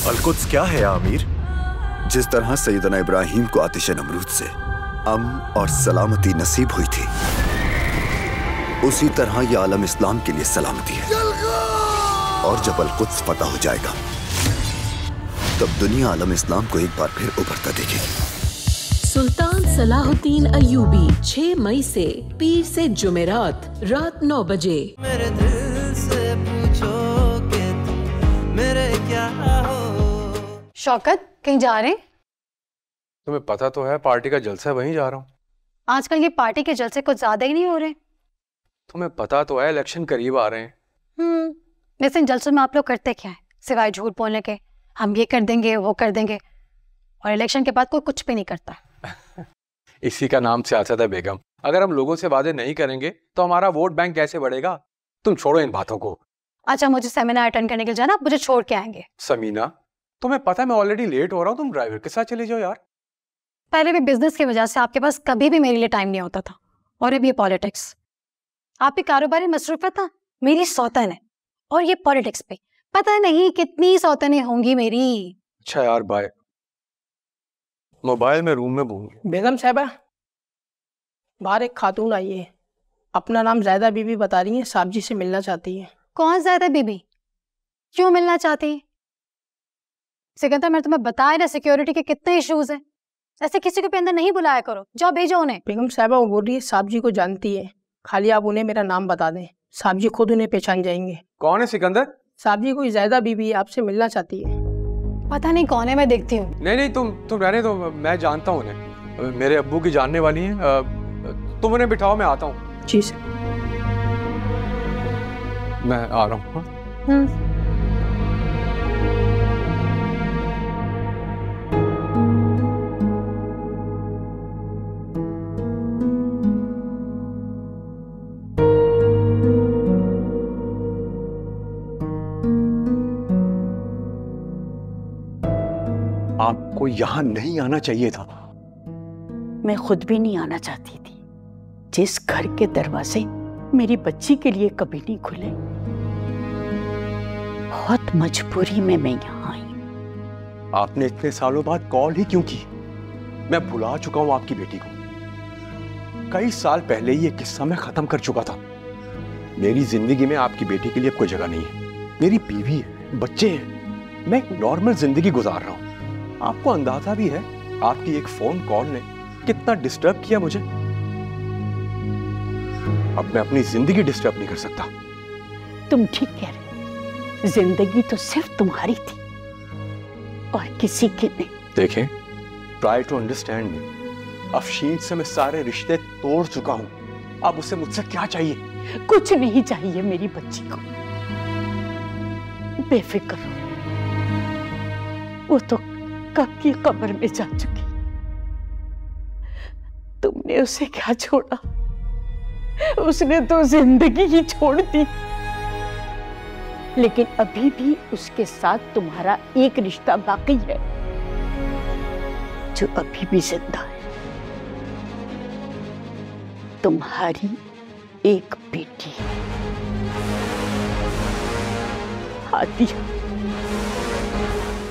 Al-Quds क्या है आमिर? जिस तरह सैयदना इब्राहिम को आतिश नमरूद से अमन और सलामती नसीब हुई थी, उसी तरह यह आलम इस्लाम के लिए सलामती है। और जब अल-कुद्स फतह हो जाएगा तब दुनिया आलम इस्लाम को एक बार फिर उभरता देखेगी। सुल्तान सलाहुद्दीन अय्यूबी 6 मई से पीर से जुमेरात रात 9 बजे। मेरे दिल से पूछोगे तुम मेरे क्या हो। शौकत कहीं जा रहे हैं? तुम्हें पता तो है पार्टी का जलसा है, वहीं जा रहा हूँ। आजकल ये पार्टी के जलसे कुछ ज्यादा ही नहीं हो रहे। तुम्हें पता तो है इलेक्शन करीब आ रहे हैं। वैसे इन जलसों में आप लोग करते क्या है सिवाय झूठ बोलने के? हम ये कर देंगे वो कर देंगे, और इलेक्शन के बाद कोई कुछ भी नहीं करता। इसी का नाम सियासत है बेगम। अगर हम लोगों से वादे नहीं करेंगे तो हमारा वोट बैंक कैसे बढ़ेगा? तुम छोड़ो इन बातों को। अच्छा, मुझे सेमिनार अटेंड करने के लिए जाना, आप मुझे छोड़ के आएंगे? समीना, तुम्हें पता है मैं ऑलरेडी लेट हो रहा हूँ, तुम ड्राइवर के साथ चले जाओ यार। पहले भी बिजनेस की वजह से आपके पास कभी भी मेरे लिए टाइम नहीं होता था, और अब ये पॉलिटिक्स। आपकी कारोबारी मसरूफियत था, मेरी सौतन है, और ये पॉलिटिक्स पे पता नहीं कितनी सौतनें होंगी मेरी। अच्छा यार, बाय। मोबाइल में रूम में भूल गया। बेगम साहबा, बाहर एक खातून आई है, अपना नाम ज़ैदा बीबी बता रही है, साहब जी से मिलना चाहती है। कौन ज़ैदा बीबी? क्यों मिलना चाहती? सिकंदर, मैंने तुम्हें बताया ना सिक्योरिटी के कितने इश्यूज हैं। ऐसे किसी को भी अंदर नहीं बुलाया करो, जाओ भेजो उन्हें। बेगम साहबा वो बोल रही है साहब जी को जानती है, खाली आप उन्हें मेरा नाम बता दें, साहब जी खुद उन्हें पहचान जाएंगे। कौन है सिकंदर? साहब जी कोई ज़ैदा बीबी आपसे मिलना चाहती है। पता नहीं कौन है, मैं देखती हूँ। नहीं, तुम रहने दो, मैं जानता हूँ उन्हें, मेरे अब्बू की जानने वाली हैं। तुम उन्हें बिठाओ, मैं आता हूँ। जी सर। मैं आ रहा हूँ। आपको यहाँ नहीं आना चाहिए था। मैं खुद भी नहीं आना चाहती थी। जिस घर के दरवाजे मेरी बच्ची के लिए कभी नहीं खुले, बहुत मजबूरी में मैं यहाँ आई। आपने इतने सालों बाद कॉल ही क्यों की? मैं भुला चुका हूं आपकी बेटी को। कई साल पहले ही ये किस्सा मैं खत्म कर चुका था। मेरी जिंदगी में आपकी बेटी के लिए कोई जगह नहीं है। मेरी बीवी है, बच्चे हैं, मैं एक नॉर्मल जिंदगी गुजार रहा हूं। आपको अंदाजा भी है आपकी एक फोन कॉल ने कितना डिस्टर्ब किया मुझे। अब मैं अपनी जिंदगी डिस्टर्ब नहीं कर सकता। तुम ठीक कह रहे, जिंदगी तो सिर्फ तुम्हारी थी और किसी की नहीं। देखें, try to understand me. Afsheen से मैं सारे रिश्ते तोड़ चुका हूं। अब उसे मुझसे क्या चाहिए? कुछ नहीं चाहिए मेरी बच्ची को, बेफिक्र रहो। वो तो कब की कब्र में जा चुकी। तुमने उसे क्या छोड़ा? उसने तो जिंदगी ही छोड़ दी। लेकिन अभी भी उसके साथ तुम्हारा एक रिश्ता बाकी है जो अभी भी जिंदा है। तुम्हारी एक बेटी हादिया।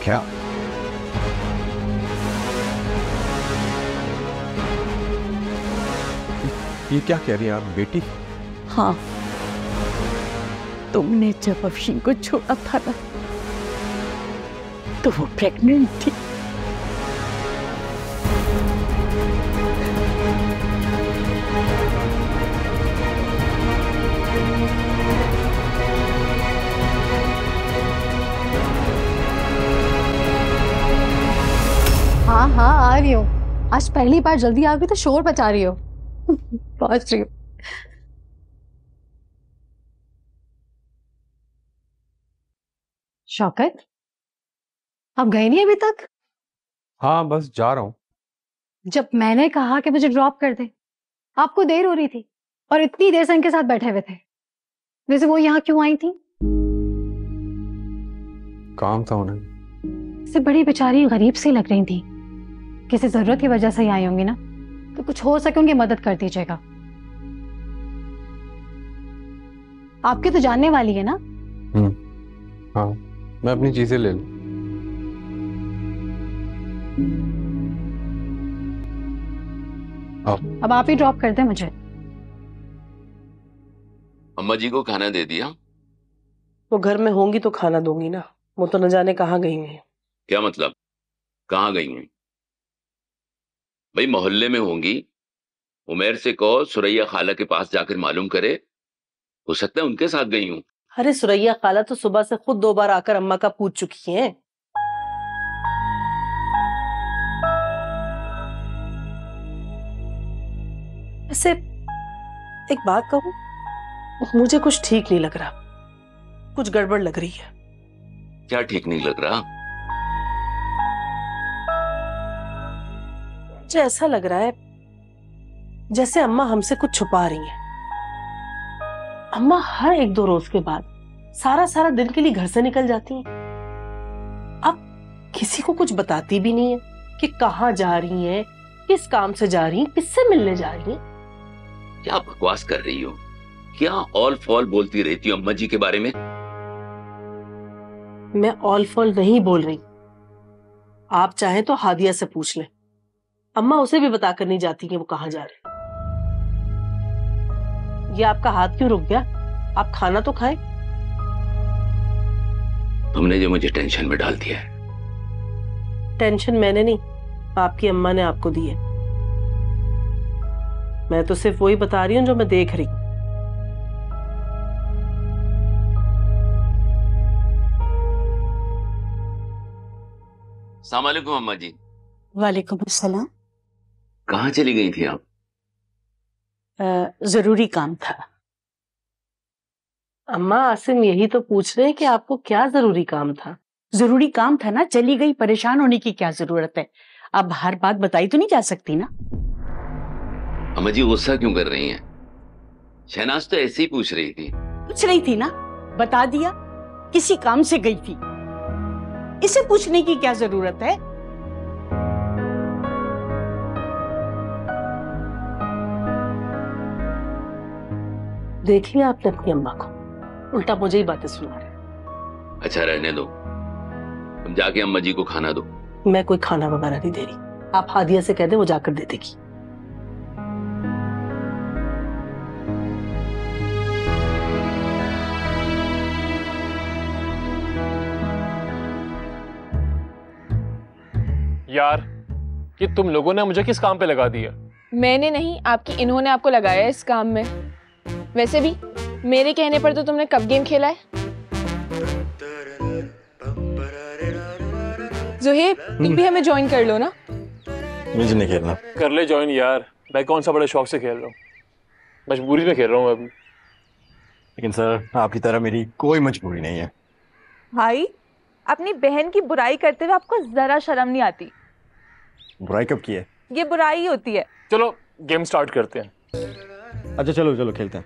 क्या? ये क्या कह रही है आप? बेटी? हाँ, तुमने जब अफशीन को छोड़ा था ना, तो वो प्रेग्नेंट थी। हाँ हाँ, आ रही हो। आज पहली बार जल्दी आ गई तो शोर बचा रही हो। पहुंच रही हो। शौकत, आप गए नहीं अभी तक? हाँ, बस जा रहा हूँ। जब मैंने कहा कि मुझे ड्रॉप कर दे, आपको देर हो रही थी और इतनी देर से इनके साथ बैठे हुए थे। वैसे वो यहाँ क्यों आई थी? काम था उन्हें। से बड़ी बेचारी गरीब सी लग रही थी, किसी जरूरत की वजह से ही आई होंगी ना, तो कुछ हो सके उनकी मदद कर दीजिएगा। आपके तो जानने वाली है ना? हाँ, मैं अपनी चीजें ले लूं। अब आप ही ड्रॉप कर दें मुझे। अम्मा जी को खाना दे दिया? वो घर में होंगी तो खाना दूंगी ना, वो तो न जाने कहाँ गई हैं। क्या मतलब, कहाँ गई हैं? भाई मोहल्ले में होंगी, उमेर से कहो सुरैया खाला के पास जाकर मालूम करे, हो सकता है उनके साथ गई हूं। अरे सुरैया खाला तो सुबह से खुद 2 बार आकर अम्मा का पूछ चुकी हैं। ऐसे एक बात कहूं, मुझे कुछ ठीक नहीं लग रहा, कुछ गड़बड़ लग रही है। क्या ठीक नहीं लग रहा? मुझे ऐसा लग रहा है जैसे अम्मा हमसे कुछ छुपा रही हैं। अम्मा हर 1-2 रोज के बाद सारा दिन के लिए घर से निकल जाती हैं। अब किसी को कुछ बताती भी नहीं है कि कहाँ जा रही हैं, किस काम से जा रही हैं, किससे मिलने जा रही हैं। क्या बकवास कर रही हो? क्या ऑल फॉल बोलती रहती हो अम्मा जी के बारे में? मैं ऑल फॉल नहीं बोल रही, आप चाहें तो हादिया से पूछ लें, अम्मा उसे भी बता कर नहीं जाती कि वो कहाँ जा रहे। ये आपका हाथ क्यों रुक गया? आप खाना तो खाएं। तुमने जो मुझे टेंशन में डाल दिया है। टेंशन मैंने नहीं, आपकी अम्मा ने आपको दी है। मैं तो सिर्फ वही बता रही हूं जो मैं देख रही हूं। अस्सलाम वालेकुम अम्मा जी। वालेकुम अस्सलाम। कहाँ चली गई थी आप? जरूरी काम था। अम्मा आसिम यही तो पूछ रहे हैं कि आपको क्या जरूरी काम था। जरूरी काम था ना, चली गई, परेशान होने की क्या जरूरत है। अब हर बात बताई तो नहीं जा सकती ना। अम्मा जी गुस्सा क्यों कर रही हैं? शहनाज तो ऐसे ही पूछ रही थी। पूछ रही थी ना, बता दिया, किसी काम से गई थी। इसे पूछने की क्या जरूरत है? देख लिया आपने अपनी अम्मा को, उल्टा मुझे ही बातें सुना रहे। अच्छा रहने दो, तुम जाके अम्मा जी को खाना दो। मैं कोई खाना वगैरह नहीं दे रही, आप हादिया से कह दे, वो जाकर दे देगी। यार ये तुम लोगों ने मुझे किस काम पे लगा दिया? मैंने नहीं, आपकी इन्होंने आपको लगाया इस काम में। वैसे भी मेरे कहने पर तो तुमने कब गेम खेला है? ज़ुहैब, तुम भी हमें ज्वाइन कर लो ना। मुझे नहीं खेलना। कर ले ज्वाइन यार, मैं कौन सा बड़े शौक से खेल रहा हूँ, मजबूरी में खेल रहा हूँ अभी। लेकिन सर आपकी तरह मेरी कोई मजबूरी नहीं है। भाई, अपनी बहन की बुराई करते हुए आपको जरा शर्म नहीं आती? बुराई कब की है? ये बुराई ही होती है। चलो गेम स्टार्ट करते हैं। अच्छा चलो चलो खेलते हैं।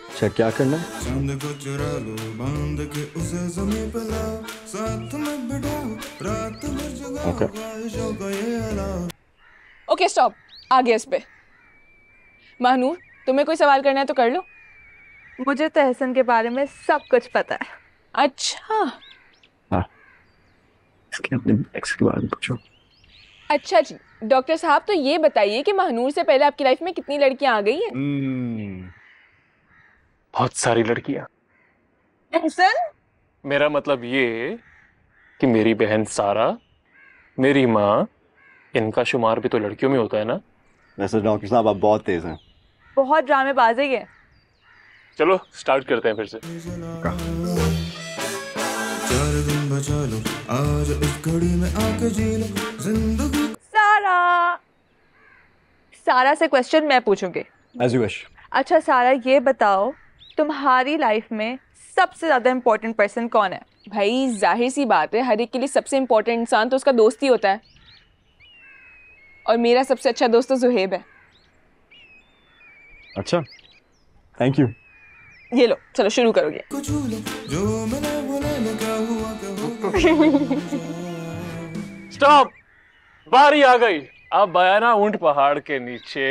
अच्छा क्या करना है? चांद को चुरा लो, बांध के उसे ज़मीं पे लाओ, साथ में बिठाओ, रात भर जगाओ, ख्वाहिशों का ये अलाव। ओके स्टॉप, आ गया इस पे। महनूर, तुम्हें कोई सवाल करना है तो कर लो। मुझे तो एहसन के बारे में सब कुछ पता है। अच्छा हाँ, इसके अपने एक्स के बारे में पूछो। अच्छा जी, डॉक्टर साहब तो ये बताइए कि महनूर से पहले आपकी लाइफ में कितनी लड़कियां आ गई हैं? बहुत सारी लड़कियां। एहसन? मेरा मतलब ये कि मेरी बहन सारा, मेरी माँ, इनका शुमार भी तो लड़कियों में होता है ना। वैसे डॉक्टर साहब आप बहुत तेज हैं। बहुत ड्रामेबाज है ये। चलो स्टार्ट करते हैं फिर से। 4 दिन बचा लो, आज इस घड़ी में आके जी लो जिंदगी। सारा से क्वेश्चन मैं पूछूंगी। As you wish। अच्छा सारा, ये बताओ तुम्हारी लाइफ में सबसे ज्यादा इम्पोर्टेंट पर्सन कौन है? भाई जाहिर सी बात है, हर एक के लिए सबसे इम्पोर्टेंट इंसान तो उसका दोस्त ही होता है, और मेरा सबसे अच्छा दोस्त तो ज़ुहैब है। अच्छा, थैंक यू। ये लो, चलो शुरू करोगे। स्टॉप, बारी आ गई। अब आया ना ऊंट पहाड़ के नीचे।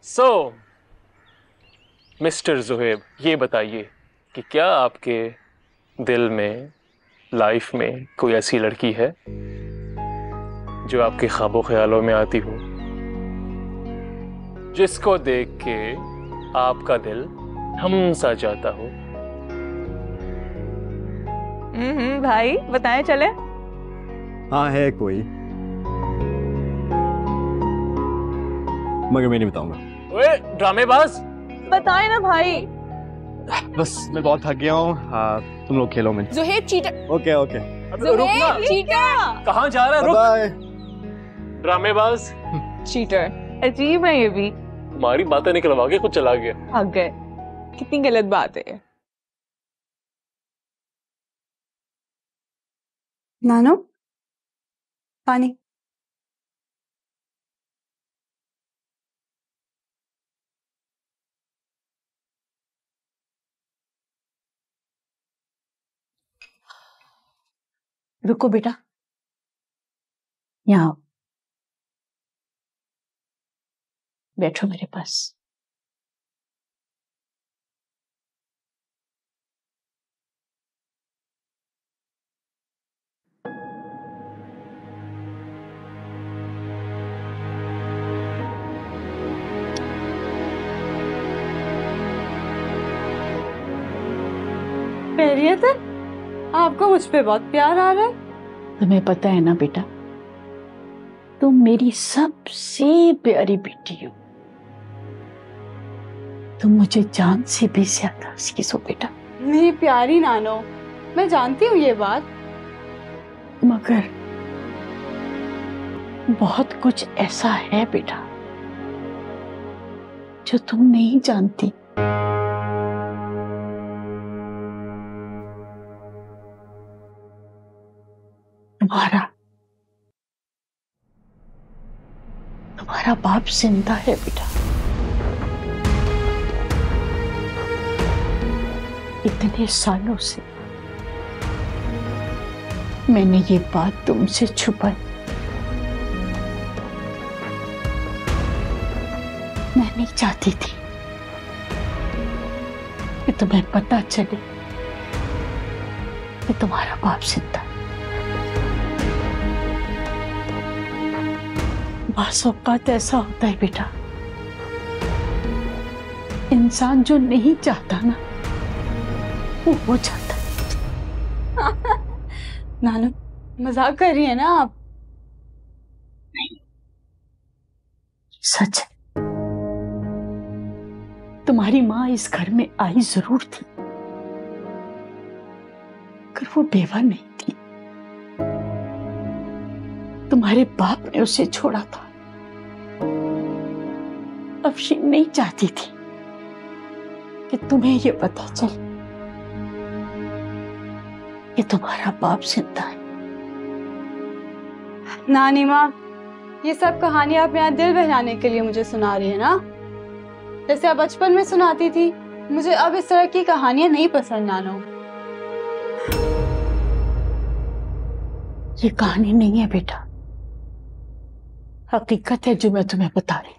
सो मिस्टर ज़ुहैब, ये बताइए कि क्या आपके दिल में, लाइफ में कोई ऐसी लड़की है जो आपके ख्वाबों ख्यालों में आती हो, जिसको देख के आपका दिल थम सा जाता हो। भाई बताएं चले। हाँ है कोई, मगर मैं नहीं बताऊंगा। ओए ड्रामेबाज, बताए ना भाई। बस मैं बहुत थक गया हूँ। हाँ तुम लोग खेलो में। Zuhaib cheater. Okay okay. Zuhaib cheater. कहाँ जा रहा है? रुक। ड्रामेबाज चीटर। अजीब है ये भी। तुम्हारी बातें निकलवा के कुछ चला गया। भाग गए। कितनी गलत बात है। नानो पानी। रुको बेटा, यहाँ बैठो मेरे पास। खैरियत है? आपको मुझ पे बहुत प्यार आ रहा है। तुम्हें पता है ना बेटा, तुम मेरी सबसे प्यारी बेटी हो। तुम मुझे जान से भी ज्यादा अजीज हो बेटा। मेरी प्यारी नानो, मैं जानती हूँ ये बात, मगर बहुत कुछ ऐसा है बेटा जो तुम नहीं जानती। तुम्हारा बाप जिंदा है बेटा। इतने सालों से मैंने ये बात तुमसे छुपाई। मैं नहीं चाहती थी कि तुम्हें पता चले कि तुम्हारा बाप जिंदा। बास औकात ऐसा होता है बेटा, इंसान जो नहीं चाहता ना वो हो जाता है। नानो मजाक कर रही है ना आप? नहीं, सच है। तुम्हारी माँ इस घर में आई जरूर थी, मगर वो बेवा नहीं थी। तुम्हारे बाप ने उसे छोड़ा था। अफशीन नहीं चाहती थी कि तुम्हें ये पता चले कि तुम्हारा बाप जिंदा है। नानी माँ, ये सब कहानी आप यहाँ दिल बहलाने के लिए मुझे सुना रही है ना? जैसे आप बचपन में सुनाती थी। मुझे अब इस तरह की कहानियां नहीं पसंद नानो। ये कहानी नहीं है बेटा, हकीकत है जो मैं तुम्हें बता रही हूँ।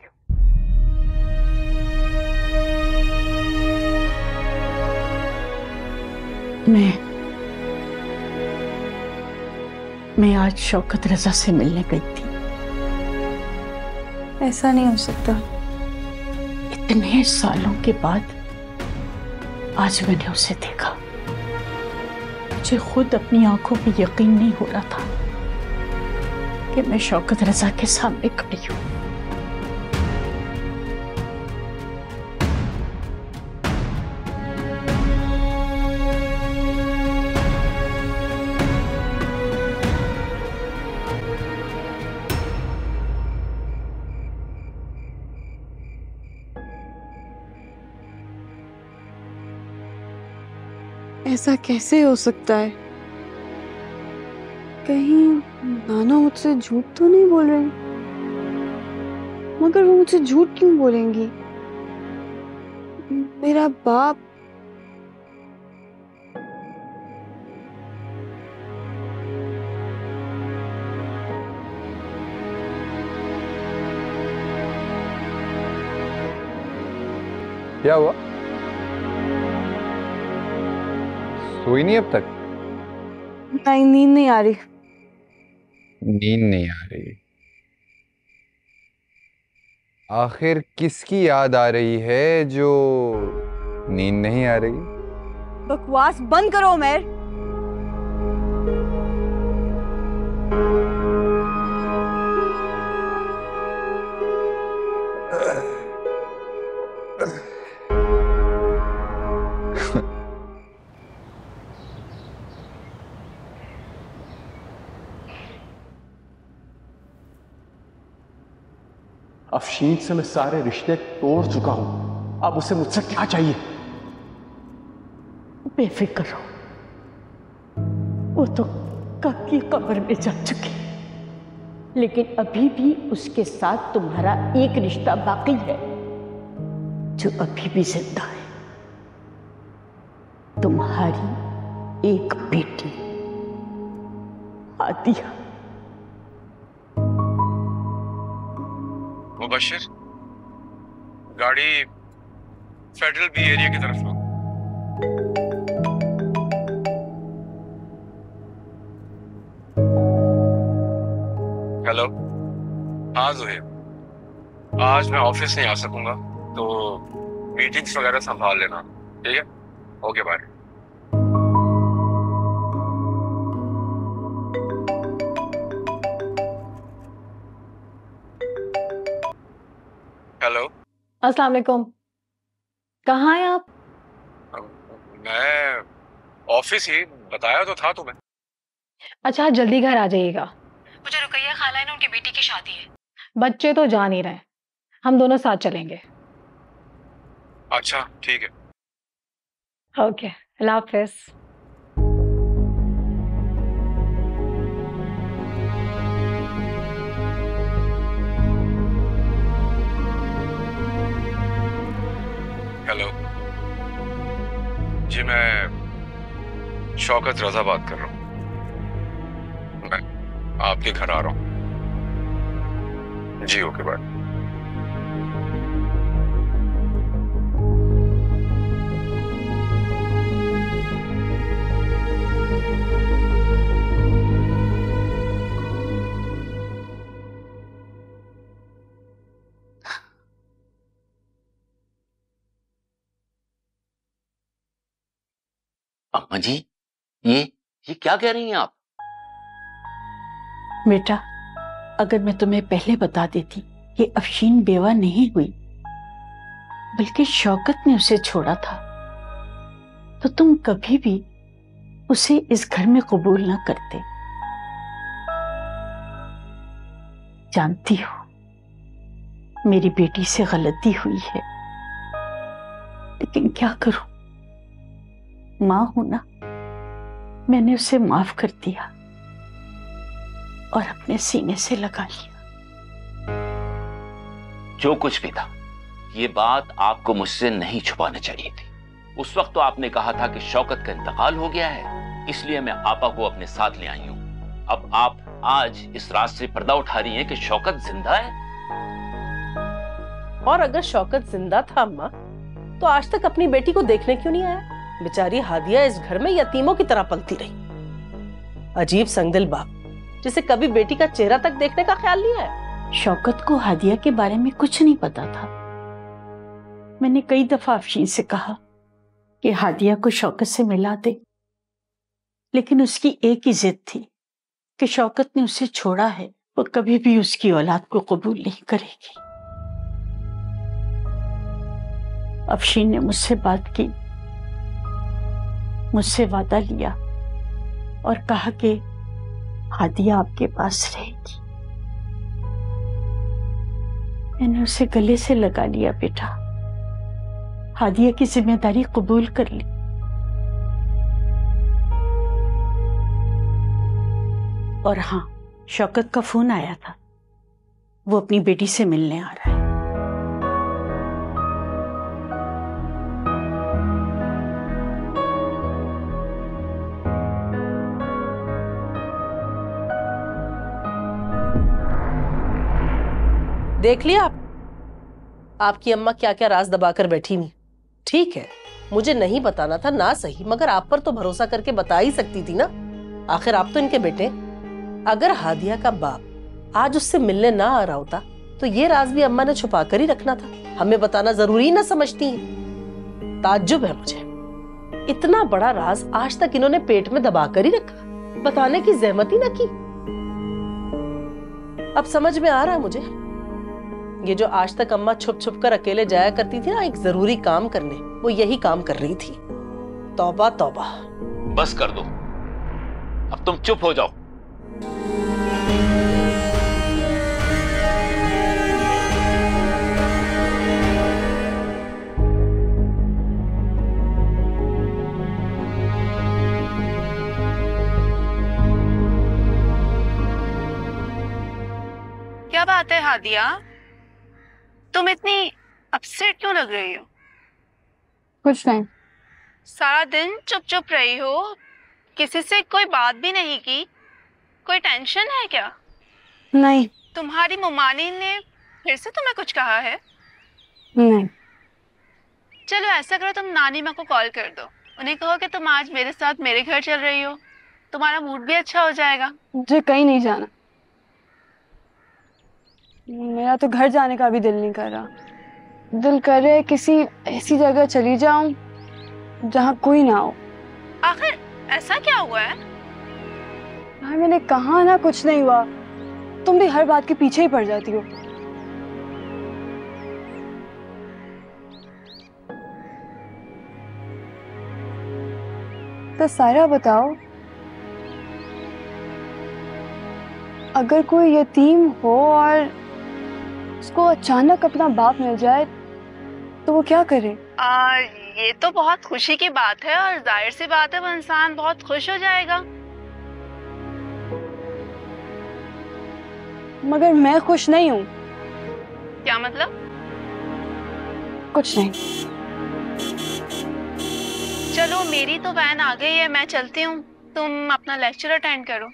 मैं आज शौकत रजा से मिलने गई थी। ऐसा नहीं हो सकता। इतने सालों के बाद आज मैंने उसे देखा। मुझे खुद अपनी आंखों पे यकीन नहीं हो रहा था कि मैं शौकत रजा के सामने खड़ी हूं। ऐसा कैसे हो सकता है? कहीं नाना मुझसे झूठ तो नहीं बोल रही? मगर वो मुझसे झूठ क्यों बोलेंगी? मेरा बाप क्या हुआ? सोई नहीं अब तक? नहीं, नींद नहीं आ रही। नींद नहीं आ रही? आखिर किसकी याद आ रही है जो नींद नहीं आ रही? बकवास बंद करो उमर। अफशीन से मैं सारे रिश्ते तोड़ चुका हूं, अब उसे मुझसे क्या चाहिए? बेफिक्र रहो, वो तो कब की कब्र में जा चुकी, लेकिन अभी भी उसके साथ तुम्हारा एक रिश्ता बाकी है जो अभी भी जिंदा है। तुम्हारी एक बेटी आदिया। मुबशिर, गाड़ी फेडरल बी एरिया की तरफ लो। हेलो, हाँ ज़ुहैब, आज मैं ऑफिस नहीं आ सकूंगा, तो मीटिंग्स वगैरह संभाल लेना, ठीक है? Okay bye. हेलो, अस्सलाम वालेकुम। कहाँ हैं आप? मैं ऑफिस ही, बताया तो था तुम्हें। अच्छा, जल्दी घर आ जाइएगा। मुझे रुकैया खाला है ना, उनकी बेटी की शादी है। बच्चे तो जा नहीं रहे, हम दोनों साथ चलेंगे। अच्छा ठीक है। ओके, अल्लाह हाफिज। हेलो जी, मैं शौकत रजा बात कर रहा हूँ। मैं आपके घर आ रहा हूँ। जी ओके बाय। अम्मा जी, ये क्या कह रही हैं आप? बेटा, अगर मैं तुम्हें पहले बता देती कि अफशीन बेवा नहीं हुई बल्कि शौकत ने उसे छोड़ा था, तो तुम कभी भी उसे इस घर में कबूल ना करते। जानती हो मेरी बेटी से गलती हुई है, लेकिन क्या करूं, मां हूं ना। मैंने उसे माफ कर दिया और अपने सीने से लगा लिया। जो कुछ भी था, ये बात आपको मुझसे नहीं छुपानी चाहिए थी। उस वक्त तो आपने कहा था कि शौकत का इंतकाल हो गया है, इसलिए मैं आपा को अपने साथ ले आई हूं। अब आप आज इस रात से पर्दा उठा रही हैं कि शौकत जिंदा है। और अगर शौकत जिंदा था अम्मा, तो आज तक अपनी बेटी को देखने क्यों नहीं आया? बेचारी हादिया इस घर में यतीमों की तरह पलती रही। अजीब संगदिल बाप, जिसे कभी बेटी का चेहरा तक देखने का ख्याल नहीं आया। शौकत को हादिया के बारे में कुछ नहीं पता था। मैंने कई दफा अफशीन से कहा कि हादिया को शौकत से मिला दे, लेकिन उसकी एक ही जिद थी कि शौकत ने उसे छोड़ा है, वो कभी भी उसकी औलाद को कबूल नहीं करेगी। अफशीन ने मुझसे बात की, मुझसे वादा लिया और कहा कि हादिया आपके पास रहेगी। मैंने उसे गले से लगा लिया। बेटा, हादिया की जिम्मेदारी कबूल कर ली। और हाँ, शौकत का फोन आया था, वो अपनी बेटी से मिलने आ रहा है। देख लिया आपकी अम्मा क्या क्या राज दबाकर बैठी हुई। ठीक है, मुझे नहीं बताना था ना सही, मगर आप पर तो भरोसा करके बता ही सकती थी ना। आखिर आप तो इनके बेटे। अगर हादिया का बाप आज उससे मिलने ना आ रहा होता तो ये राज भी अम्मा ने छुपा कर ही रखना था, हमें बताना जरूरी ना समझती हैं। ताज्जुब है मुझे, इतना बड़ा राज आज तक इन्होंने पेट में दबा कर ही रखा, बताने की जहमत ही ना की। अब समझ में आ रहा है मुझे, ये जो आज तक अम्मा छुप छुप कर अकेले जाया करती थी ना एक जरूरी काम करने, वो यही काम कर रही थी। तौबा तौबा। बस कर दो, अब तुम चुप हो जाओ। क्या बात है हादिया, तुम इतनी अपसेट क्यों लग रही हो? कुछ नहीं। सारा दिन चुप चुप रही हो, किसी से कोई बात भी नहीं की, कोई टेंशन है क्या? नहीं। तुम्हारी मुमानी ने फिर से तुम्हें कुछ कहा है? नहीं। चलो ऐसा करो, तुम नानी माँ को कॉल कर दो, उन्हें कहो कि तुम आज मेरे साथ मेरे घर चल रही हो, तुम्हारा मूड भी अच्छा हो जाएगा। मुझे कहीं नहीं जाना, मेरा तो घर जाने का भी दिल नहीं कर रहा। दिल कर रहा है किसी ऐसी जगह चली जाऊं जहां कोई ना हो। आखिर ऐसा क्या हुआ है? यार मैंने कहा ना कुछ नहीं हुआ, तुम भी हर बात के पीछे ही पड़ जाती हो। तो सारा बताओ, अगर कोई यतीम हो और उसको अचानक अपना बाप मिल जाए तो वो क्या करे? ये तो बहुत खुशी की बात है और जाहिर सी बात है वो इंसान बहुत खुश हो जाएगा। मगर मैं खुश नहीं हूँ। क्या मतलब? कुछ नहीं। चलो मेरी तो वैन आ गई है, मैं चलती हूँ, तुम अपना लेक्चर अटेंड करो।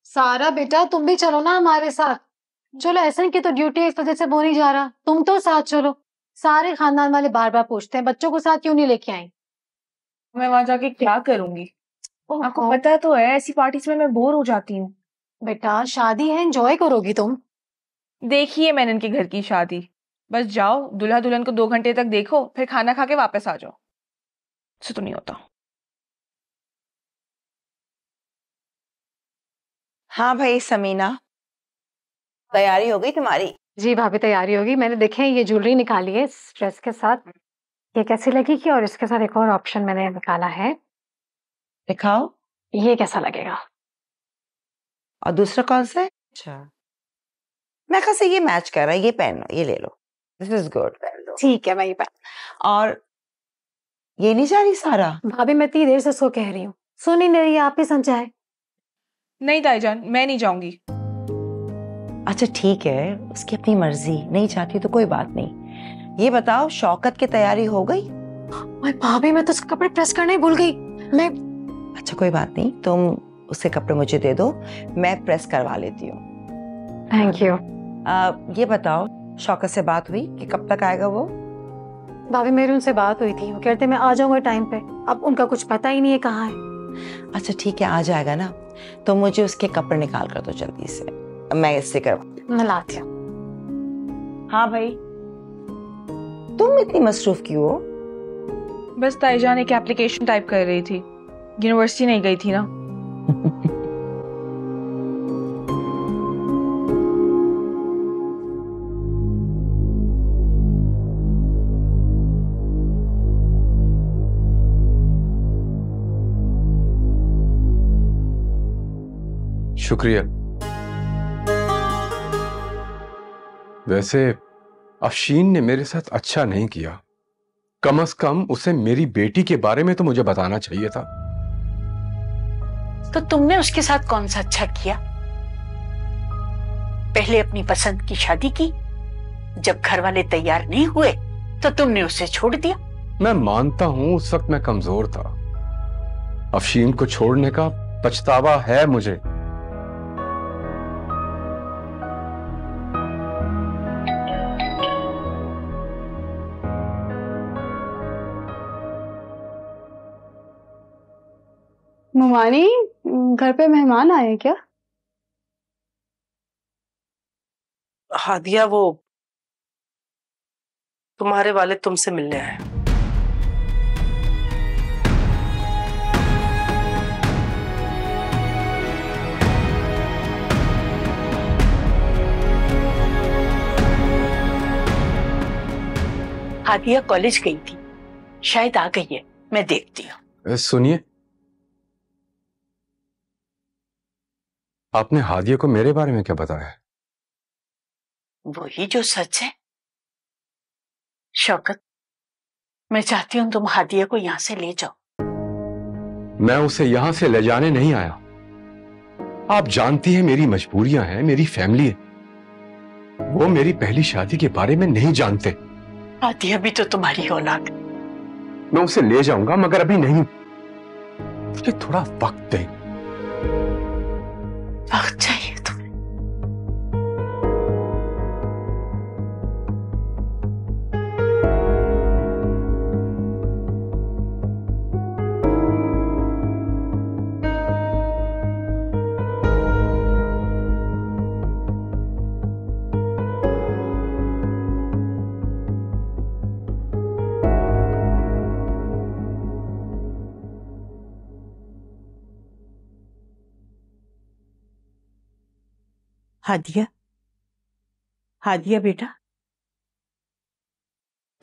सारा बेटा तुम भी चलो ना हमारे साथ। चलो एहसन की तो ड्यूटी इस वजह से वो नहीं जा रहा, तुम तो साथ चलो। सारे खानदान वाले बार बार पूछते हैं बच्चों को साथ क्यों नहीं लेके आई। मैं वहां जाके क्या करूंगी? आपको पता तो है ऐसी पार्टीज में मैं बोर हो जाती हूँ। बेटा शादी है, एंजॉय करोगी तुम। देखिए मैंने इनके घर की शादी, बस जाओ दूल्हा दुल्हन को 2 घंटे तक देखो, फिर खाना खा के वापस आ जाओ। इससे तो नहीं होता। हाँ भाई समीना, तैयारी हो गई तुम्हारी? जी भाभी तैयारी होगी। मैंने देखे ये ज्वेलरी निकाली है इस ड्रेस के साथ, ये कैसी लगेगी? और इसके साथ एक और ऑप्शन मैंने निकाला है, दिखाओ। ये कैसा लगेगा? और दूसरा कौन सा है? अच्छा मैं कहा से ये मैच कर रहा है, ये पहनो, ये ले लो, दिस इज गुड, पहन लो। ठीक है वही पहन। और ये नहीं जा रही सारा? भाभी मैं इतनी देर से सो कह रही हूँ, सुन ही नहीं रही, आप ही समझाए। नहीं ताईजान मैं नहीं जाऊंगी। अच्छा ठीक है, उसकी अपनी मर्जी, नहीं चाहती तो कोई बात नहीं। ये बताओ शौकत की तैयारी हो गई? भाभी मैं तो उसके कपड़े प्रेस करने ही भूल गई। मैं अच्छा कोई बात नहीं, तुम उसके कपड़े मुझे दे दो, मैं प्रेस करवा लेती हूँ। Thank you. ये बताओ शौकत से बात हुई कि कब तक आएगा वो? भाभी मेरी उनसे बात हुई थी, वो कहते मैं आ जाऊंगा टाइम पे, अब उनका कुछ पता ही नहीं है कहाँ है। अच्छा ठीक है आ जाएगा ना, तो मुझे उसके कपड़े निकाल कर दो जल्दी से, मैं इससे करवा। मैं लाती हूँ। हाँ भाई तुम इतनी मसरूफ क्यों हो? बस ताईजान एक एप्लीकेशन टाइप कर रही थी, यूनिवर्सिटी नहीं गई थी ना। शुक्रिया। वैसे अफशीन ने मेरे साथ अच्छा नहीं किया, कम से कम उसे मेरी बेटी के बारे में तो मुझे बताना चाहिए था। तो तुमने उसके साथ कौन सा अच्छा किया? पहले अपनी पसंद की शादी की, जब घर वाले तैयार नहीं हुए तो तुमने उसे छोड़ दिया। मैं मानता हूं उस वक्त मैं कमजोर था, अफशीन को छोड़ने का पछतावा है मुझे। ममानी, घर पे मेहमान आए हैं क्या? हादिया, वो तुम्हारे वाले तुमसे मिलने आए। हादिया कॉलेज गई थी, शायद आ गई है, मैं देखती हूँ। सुनिए, आपने हादिया को मेरे बारे में क्या बताया? वही जो सच है। शौकत, मैं चाहती हूं तुम हादिया को यहां से ले जाओ। मैं उसे यहां से ले जाने नहीं आया। आप जानती हैं मेरी मजबूरियां हैं, मेरी फैमिली है। वो मेरी पहली शादी के बारे में नहीं जानते। हादिया भी तो तुम्हारी औलाद है। मैं उसे ले जाऊंगा, मगर अभी नहीं। मुझे थोड़ा वक्त दें। वक्त चाहिए तुम्हें? हादिया, हादिया बेटा,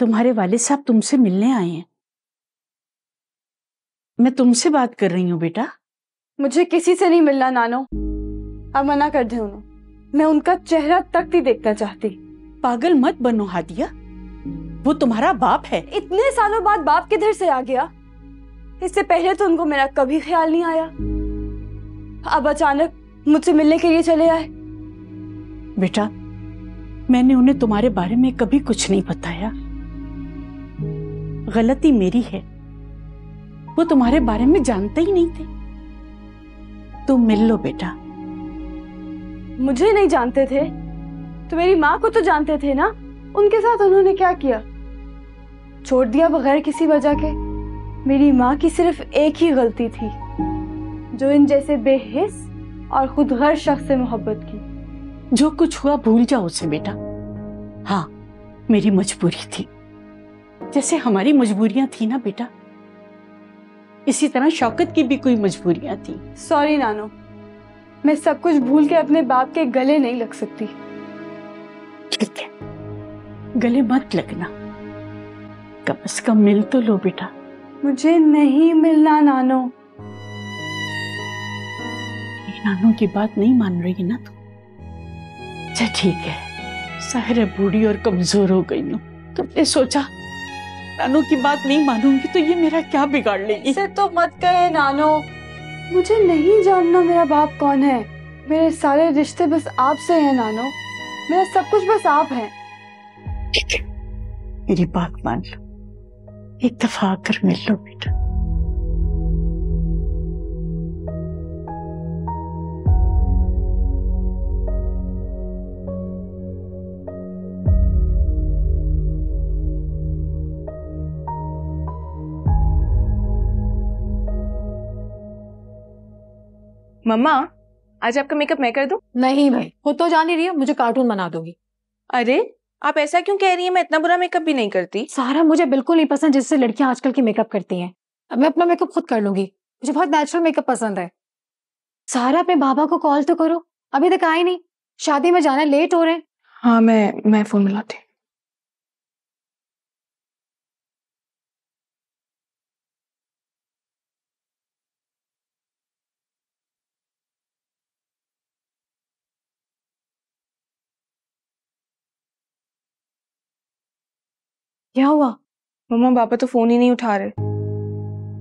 तुम्हारे वालिद साहब तुमसे मिलने आए हैं। मैं तुमसे बात कर रही हूँ बेटा। मुझे किसी से नहीं मिलना नानो, अब मना कर दे उन्हें। मैं उनका चेहरा तक नहीं देखना चाहती। पागल मत बनो हादिया, वो तुम्हारा बाप है। इतने सालों बाद बाप किधर से आ गया? इससे पहले तो उनको मेरा कभी ख्याल नहीं आया, अब अचानक मुझसे मिलने के लिए चले आए। बेटा, मैंने उन्हें तुम्हारे बारे में कभी कुछ नहीं बताया। गलती मेरी है, वो तुम्हारे बारे में जानते ही नहीं थे। तुम मिल लो बेटा। मुझे नहीं जानते थे तो मेरी माँ को तो जानते थे ना। उनके साथ उन्होंने क्या किया? छोड़ दिया बगैर किसी वजह के। मेरी माँ की सिर्फ एक ही गलती थी, जो इन जैसे बेहिस और खुदगर्ज शख्स से मोहब्बत की। जो कुछ हुआ भूल जाओ उसे बेटा। हाँ, मेरी मजबूरी थी, जैसे हमारी मजबूरियां थी ना बेटा, इसी तरह शौकत की भी कोई मजबूरियां थी। सॉरी नानो, मैं सब कुछ भूल के अपने बाप के गले नहीं लग सकती। ठीक है, गले मत लगना, कम से कम मिल तो लो बेटा। मुझे नहीं मिलना नानो। नानों की बात नहीं मान रही ना तू? अच्छा ठीक है, साहिर बूढ़ी और कमजोर हो गई हूँ, तुमने सोचा नानू की बात नहीं मानूंगी तो ये मेरा क्या बिगाड़ लेगी? इसे तो मत कहे नानो, मुझे नहीं जानना मेरा बाप कौन है। मेरे सारे रिश्ते बस आपसे हैं नानो, मेरा सब कुछ बस आप हैं। ठीक है, मेरी बात मान लो, एक दफा आकर मिल लो बेटा। मम्मा, आज आपका मेकअप मैं कर दूं? नहीं भाई, हो तो जान ही रही हो, मुझे कार्टून बना दोगी। अरे आप ऐसा क्यों कह रही हैं? मैं इतना बुरा मेकअप भी नहीं करती। सारा मुझे बिल्कुल नहीं पसंद जिससे लड़कियां आजकल की मेकअप करती हैं। अब मैं अपना मेकअप खुद कर लूंगी, मुझे बहुत नेचुरल मेकअप पसंद है। सारा अपने बाबा को कॉल तो करो, अभी तक आए नहीं। शादी में जाना, लेट हो रहे हैं। हाँ, मैं फोन मिलाती। क्या हुआ? मम्मा पापा तो फोन ही नहीं उठा रहे।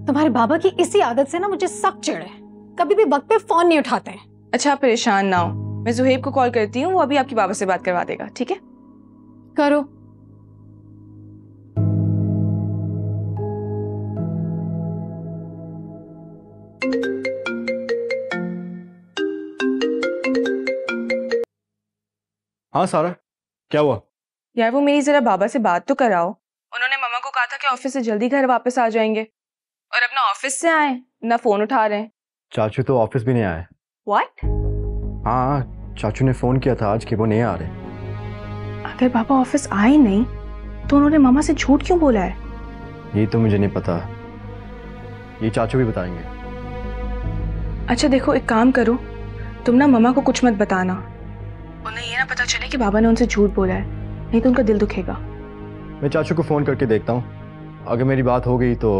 तुम्हारे बाबा की इसी आदत से ना मुझे सख्त चिढ़ है, कभी भी वक्त पे फोन नहीं उठाते हैं। अच्छा आप परेशान ना हो, मैं जुहेब को कॉल करती हूँ, वो अभी आपकी बाबा से बात करवा देगा, ठीक है? करो। हाँ सारा, क्या हुआ? यार वो मेरी जरा बाबा से बात तो कराओ। उन्होंने मम्मा को कहा था कि ऑफिस से जल्दी घर वापस आ जाएंगे, और अब ना ऑफिस से आए ना फोन उठा रहे हैं। चाचू तो ऑफिस भी नहीं आए। व्हाट? हाँ, चाचू ने फोन किया था आज कि वो नहीं आ रहे। अगर पापा ऑफिस आए नहीं तो उन्होंने मम्मा से झूठ क्यों बोला है? ये तो मुझे नहीं पता, ये चाचू भी बताएंगे। अच्छा देखो, एक काम करो, तुम ना मम्मा को कुछ मत बताना, उन्हें ये ना पता चले कि बाबा ने उनसे झूठ बोला है, नहीं तो उनका दिल दुखेगा। मैं चाचू को फोन करके देखता हूँ, अगर मेरी बात हो गई तो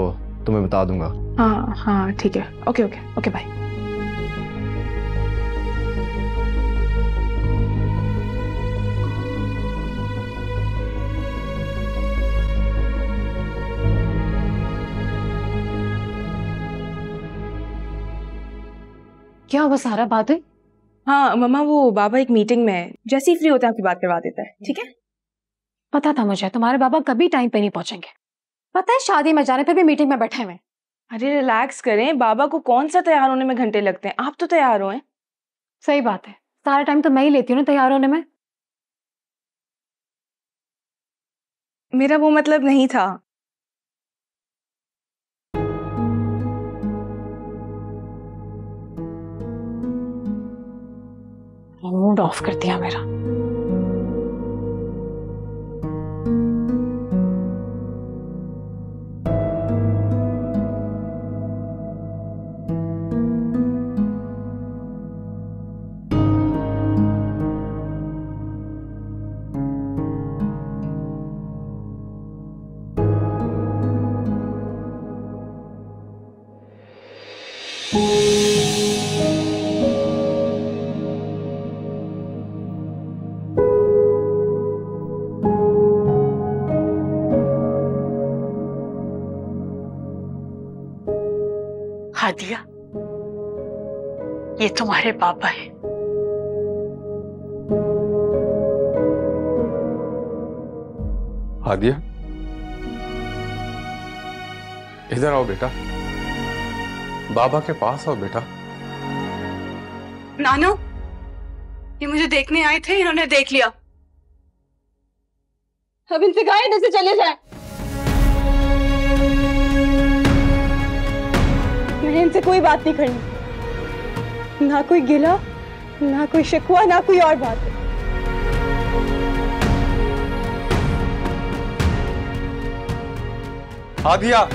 तुम्हें बता दूंगा। हाँ हाँ ठीक है, ओके ओके ओके बाय। क्या हुआ सारा, बात हुई? हाँ मम्मा, वो बाबा एक मीटिंग में है, जैसे ही फ्री होता है आपकी बात करवा देता है, ठीक है? पता था मुझे तुम्हारे बाबा कभी टाइम पे नहीं पहुंचेंगे, पता है शादी में जाने पे भी मीटिंग में बैठे हुए। अरे रिलैक्स करें, बाबा को कौन सा तैयार होने में घंटे लगते हैं, आप तो तैयार हो। सही बात है, सारा टाइम तो मैं ही लेती हूँ ना तैयार होने में। मेरा वो मतलब नहीं था। मूड ऑफ कर दिया मेरा। हादिया, ये तुम्हारे पापा हैं। हादिया, इधर आओ बेटा, बाबा के पास आओ बेटा। नानो, ये मुझे देखने आए थे, इन्होंने देख लिया, अब इनसे कहा इधर से चले जाए। मैंने इनसे कोई बात नहीं करनी, ना कोई गिला, ना कोई शिकवा, ना कोई और बात। हादिया,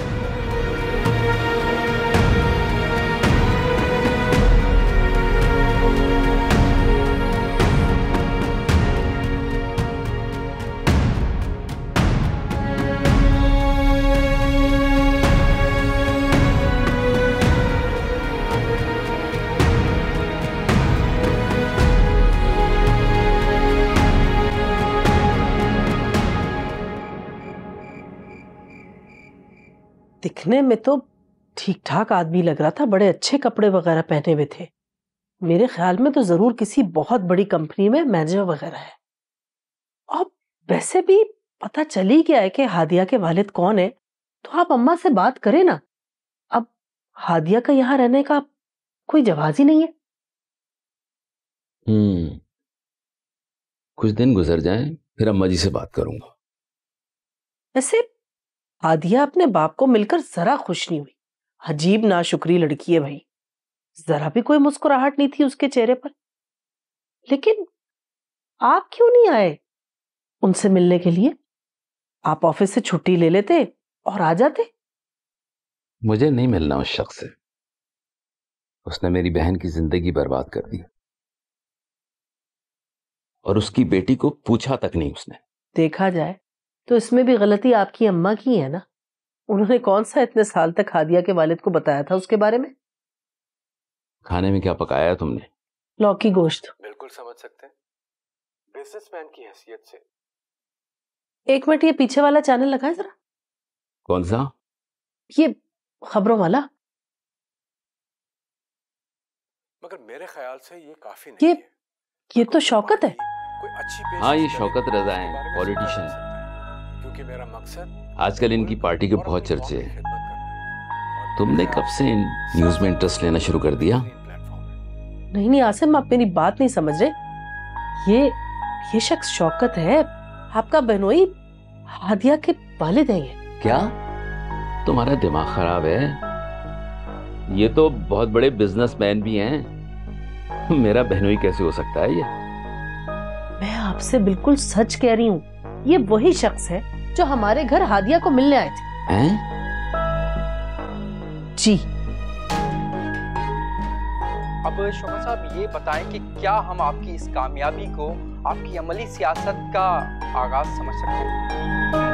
दिखने में तो ठीक ठाक आदमी लग रहा था, बड़े अच्छे कपड़े वगैरह पहने हुए थे। मेरे ख्याल में तो जरूर किसी बहुत बड़ी कंपनी में मैनेजर वगैरह है। अब वैसे भी पता चल ही गया है कि हादिया के वालिद कौन है, तो आप अम्मा से बात करें ना। अब हादिया का यहाँ रहने का कोई जवाब ही नहीं है। कुछ दिन गुजर जाएं, फिर अम्मा जी से बात करूंगा। वैसे हादिया अपने बाप को मिलकर जरा खुश नहीं हुई। अजीब नाशुक्री लड़की है भाई, जरा भी कोई मुस्कुराहट नहीं थी उसके चेहरे पर। लेकिन आप क्यों नहीं आए उनसे मिलने के लिए? आप ऑफिस से छुट्टी ले लेते और आ जाते। मुझे नहीं मिलना उस शख्स से, उसने मेरी बहन की जिंदगी बर्बाद कर दी, और उसकी बेटी को पूछा तक नहीं उसने। देखा जाए तो इसमें भी गलती आपकी अम्मा की है ना। उन्होंने कौन सा इतने साल तक हादिया के वालिद को बताया था उसके बारे में? खाने में क्या पकाया तुमने? लौकी गोश्त। बिल्कुल समझ सकते हैं, बिजनेसमैन की हैसियत से एक मिनट, ये पीछे वाला चैनल लगाए जरा। कौन सा? ये खबरों वाला। मगर मेरे ख्याल से ये काफी नहीं ये तो शौकत है। कोई अच्छी हाँ, ये शौकत रजा हैं, पॉलिटिशियन। क्योंकि मेरा मकसद आजकल इनकी पार्टी के बहुत चर्चे हैं। तुमने कब से इन न्यूज में इंटरेस्ट लेना शुरू कर दिया? नहीं आसिम, आप मेरी बात नहीं समझ रहे। ये शख्स शौकत है, आपका बहनोई हादिया के वालिद हैं। ये क्या तुम्हारा दिमाग खराब है? ये तो बहुत बड़े बिजनेसमैन भी हैं। मेरा बहनोई कैसे हो सकता है? ये मैं आपसे बिल्कुल सच कह रही हूँ। ये वही शख्स है जो हमारे घर हादिया को मिलने आए थे। हैं? जी। अब शौकत साहब ये बताएं कि क्या हम आपकी इस कामयाबी को आपकी अमली सियासत का आगाज समझ सकते हैं?